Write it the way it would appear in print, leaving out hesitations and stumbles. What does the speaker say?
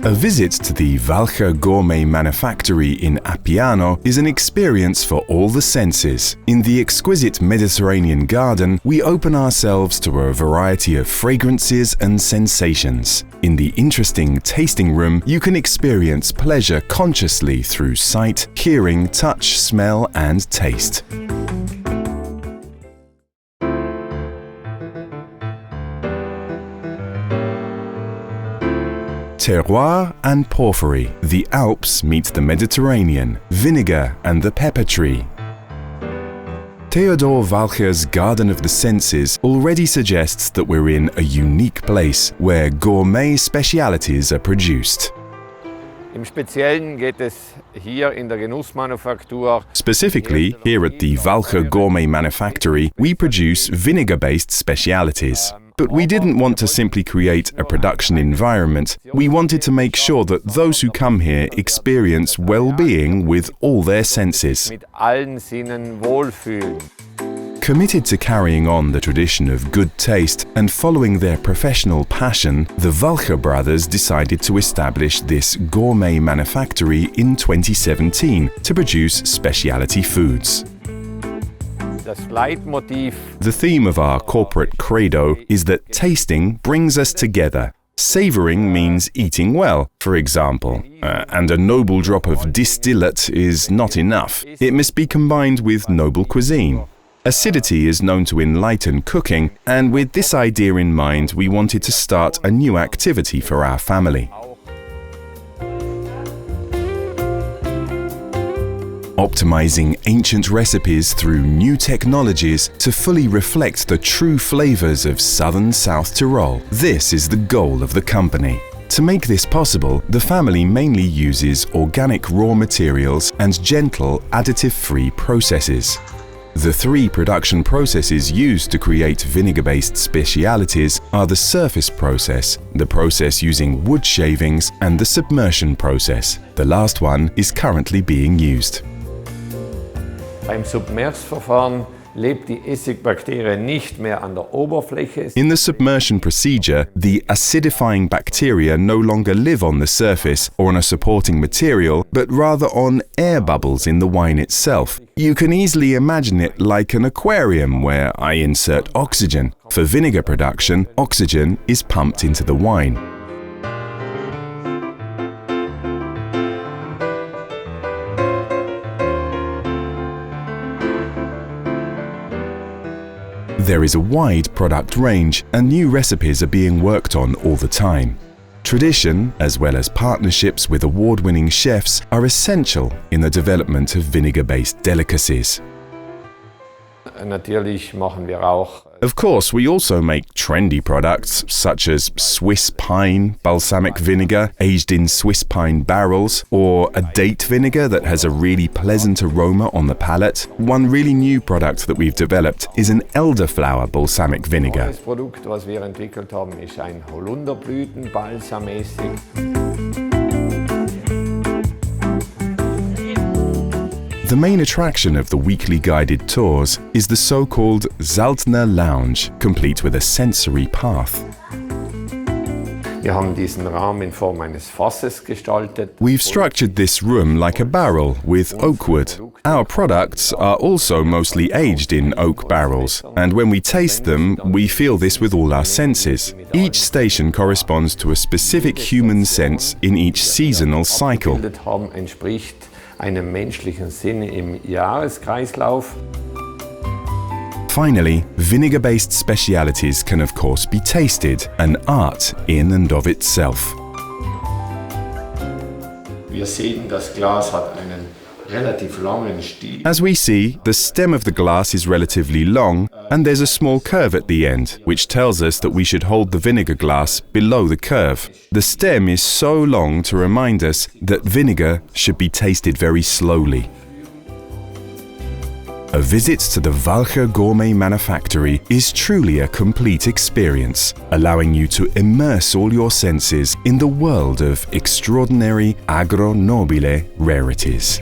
A visit to the Walcher Gourmet Manufactory in Appiano is an experience for all the senses. In the exquisite Mediterranean garden, we open ourselves to a variety of fragrances and sensations. In the interesting tasting room, you can experience pleasure consciously through sight, hearing, touch, smell, and taste. Terroir and porphyry, the Alps meet the Mediterranean, vinegar and the pepper tree. Theodor Walcher's Garden of the Senses already suggests that we're in a unique place where gourmet specialities are produced. Specifically, here at the Walcher Gourmet Manufactory, we produce vinegar-based specialities. But we didn't want to simply create a production environment. We wanted to make sure that those who come here experience well-being with all their senses. Committed to carrying on the tradition of good taste and following their professional passion, the Walcher brothers decided to establish this gourmet manufactory in 2017 to produce specialty foods. The theme of our corporate credo is that tasting brings us together. Savoring means eating well, for example, and a noble drop of distillate is not enough. It must be combined with noble cuisine. Acidity is known to enlighten cooking, and with this idea in mind, we wanted to start a new activity for our family. Optimizing ancient recipes through new technologies to fully reflect the true flavors of southern South Tyrol. This is the goal of the company. To make this possible, the family mainly uses organic raw materials and gentle, additive-free processes. The three production processes used to create vinegar-based specialities are the surface process, the process using wood shavings, and the submersion process. The last one is currently being used. Beim Submersverfahren lebt die Essigbakterie nicht mehr an der Oberfläche. In the submersion procedure, the acidifying bacteria no longer live on the surface or on a supporting material, but rather on air bubbles in the wine itself. You can easily imagine it like an aquarium where I insert oxygen. For vinegar production, oxygen is pumped into the wine. There is a wide product range and new recipes are being worked on all the time. Tradition, as well as partnerships with award-winning chefs, are essential in the development of vinegar-based delicacies. Of course, we also make trendy products such as Swiss pine balsamic vinegar aged in Swiss pine barrels, or a date vinegar that has a really pleasant aroma on the palate. One really new product that we've developed is an elderflower balsamic vinegar. Das Produkt, was wir entwickelt haben, ist ein Holunderblütenbalsamäßig. The main attraction of the weekly guided tours is the so-called Saltner Lounge, complete with a sensory path. Wir haben diesen Raum in Form eines Fasses gestaltet. We've structured this room like a barrel with oak wood. Our products are also mostly aged in oak barrels, and when we taste them, we feel this with all our senses. Each station corresponds to a specific human sense in each seasonal cycle. Entspricht einem menschlichen Sinn im Jahreskreislauf. Finally, vinegar-based specialities can of course be tasted, an art in and of itself. Wir sehen, das Glas hat einen relativ langen Stiel. As we see, the stem of the glass is relatively long and there's a small curve at the end, which tells us that we should hold the vinegar glass below the curve. The stem is so long to remind us that vinegar should be tasted very slowly. A visit to the Walcher Gourmet Manufactory is truly a complete experience, allowing you to immerse all your senses in the world of extraordinary agro-nobile rarities.